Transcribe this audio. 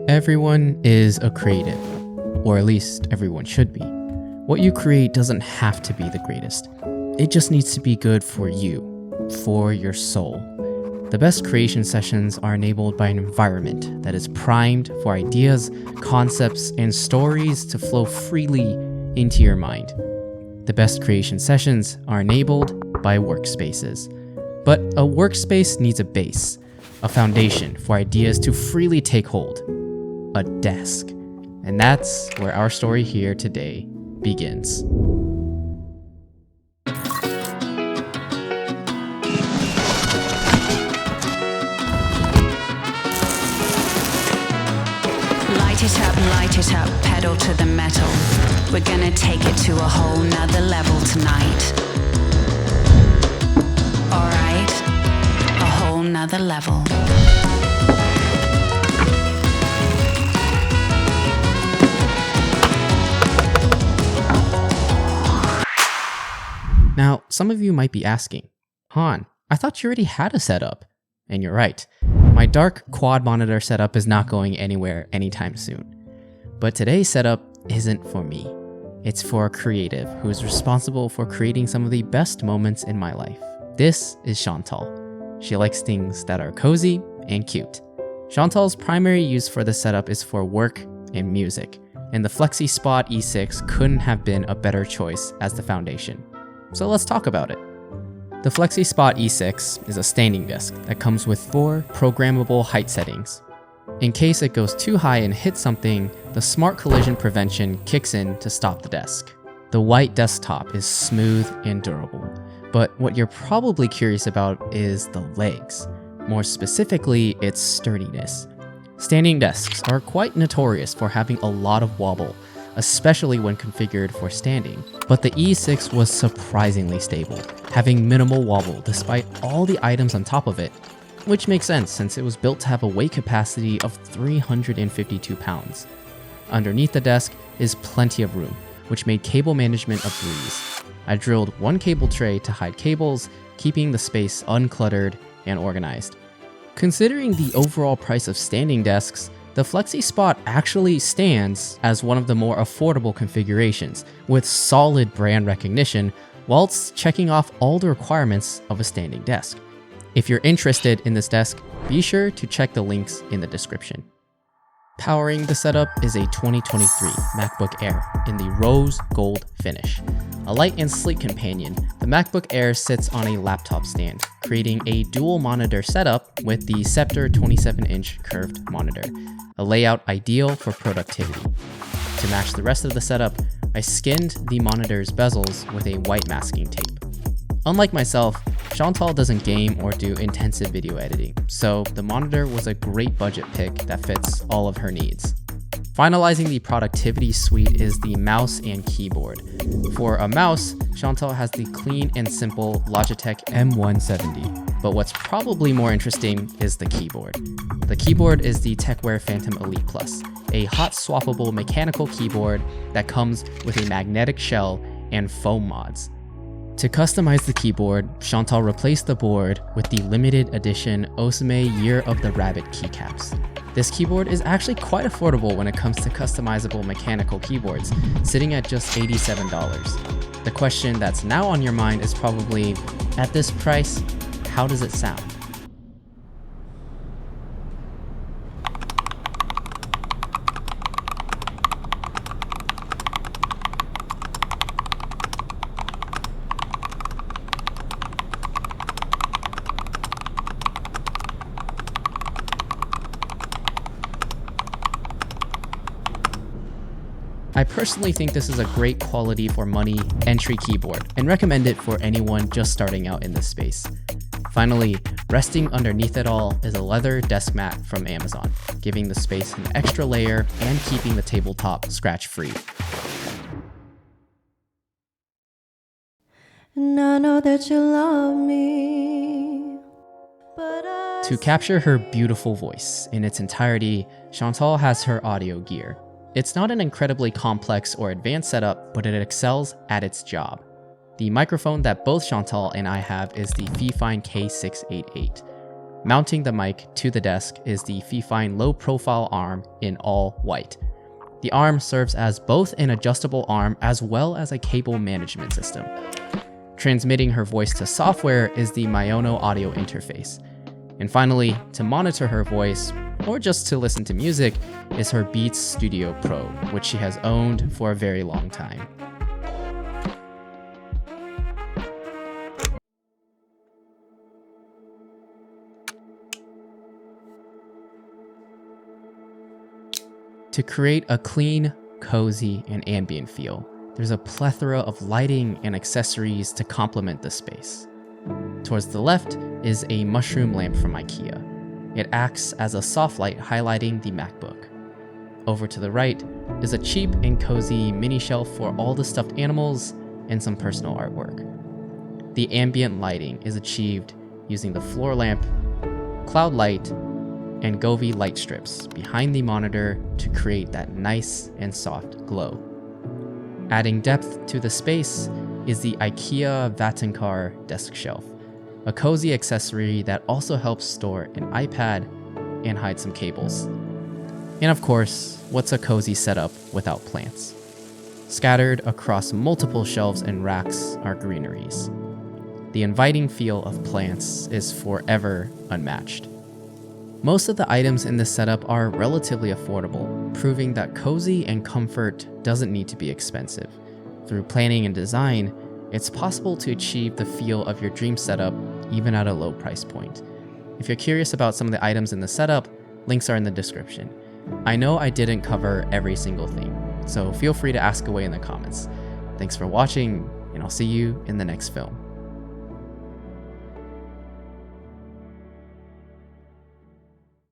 Everyone is a creative, or at least everyone should be. What you create doesn't have to be the greatest. It just needs to be good for you, for your soul. The best creation sessions are enabled by an environment that is primed for ideas, concepts, and stories to flow freely into your mind. The best creation sessions are enabled by workspaces. But a workspace needs a base, a foundation for ideas to freely take hold. A desk. And that's where our story here today begins. Light it up, pedal to the metal. We're gonna take it to a whole nother level tonight. Alright, a whole nother level. Now, some of you might be asking, Han, I thought you already had a setup. And you're right. My dark quad monitor setup is not going anywhere anytime soon. But today's setup isn't for me. It's for a creative who is responsible for creating some of the best moments in my life. This is Chantal. She likes things that are cozy and cute. Chantal's primary use for the setup is for work and music, and the Flexispot E6 couldn't have been a better choice as the foundation. So let's talk about it. The Flexispot E6 is a standing desk that comes with 4 programmable height settings. In case it goes too high and hits something, the smart collision prevention kicks in to stop the desk. The white desktop is smooth and durable, but what you're probably curious about is the legs. More specifically, its sturdiness. Standing desks are quite notorious for having a lot of wobble, especially when configured for standing. But the E6 was surprisingly stable, having minimal wobble despite all the items on top of it, which makes sense since it was built to have a weight capacity of 352 pounds. Underneath the desk is plenty of room, which made cable management a breeze. I drilled one cable tray to hide cables, keeping the space uncluttered and organized. Considering the overall price of standing desks, the Flexispot actually stands as one of the more affordable configurations, with solid brand recognition, whilst checking off all the requirements of a standing desk. If you're interested in this desk, be sure to check the links in the description. Powering the setup is a 2023 MacBook Air in the rose gold finish. A light and sleek companion, the MacBook Air sits on a laptop stand, creating a dual monitor setup with the Scepter 27-inch curved monitor, a layout ideal for productivity. To match the rest of the setup, I skinned the monitor's bezels with a white masking tape. Unlike myself, Chantal doesn't game or do intensive video editing, so the monitor was a great budget pick that fits all of her needs. Finalizing the productivity suite is the mouse and keyboard. For a mouse, Chantal has the clean and simple Logitech M170, but what's probably more interesting is the keyboard. The keyboard is the TechWear Phantom Elite Plus, a hot swappable mechanical keyboard that comes with a magnetic shell and foam mods. To customize the keyboard, Chantal replaced the board with the limited edition Osame Year of the Rabbit keycaps. This keyboard is actually quite affordable when it comes to customizable mechanical keyboards, sitting at just $87. The question that's now on your mind is probably, at this price, how does it sound? I personally think this is a great quality for money entry keyboard and recommend it for anyone just starting out in this space. Finally, resting underneath it all is a leather desk mat from Amazon, giving the space an extra layer and keeping the tabletop scratch-free. And I know that you love me, but To capture her beautiful voice in its entirety, Chantal has her audio gear. It's not an incredibly complex or advanced setup, but it excels at its job. The microphone that both Chantal and I have is the Fifine K688. Mounting the mic to the desk is the Fifine low-profile arm in all white. The arm serves as both an adjustable arm as well as a cable management system. Transmitting her voice to software is the Miono audio interface. And finally, to monitor her voice, or just to listen to music, is her Beats Studio Pro, which she has owned for a very long time. To create a clean, cozy, and ambient feel, there's a plethora of lighting and accessories to complement the space. Towards the left is a mushroom lamp from IKEA. It acts as a soft light highlighting the MacBook. Over to the right is a cheap and cozy mini shelf for all the stuffed animals and some personal artwork. The ambient lighting is achieved using the floor lamp, cloud light, and Govee light strips behind the monitor to create that nice and soft glow. Adding depth to the space is the IKEA VATTENKAR desk shelf, a cozy accessory that also helps store an iPad and hide some cables. And of course, what's a cozy setup without plants? Scattered across multiple shelves and racks are greeneries. The inviting feel of plants is forever unmatched. Most of the items in this setup are relatively affordable, proving that cozy and comfort doesn't need to be expensive. Through planning and design, it's possible to achieve the feel of your dream setup even at a low price point. If you're curious about some of the items in the setup, links are in the description. I know I didn't cover every single thing, so feel free to ask away in the comments. Thanks for watching, and I'll see you in the next film.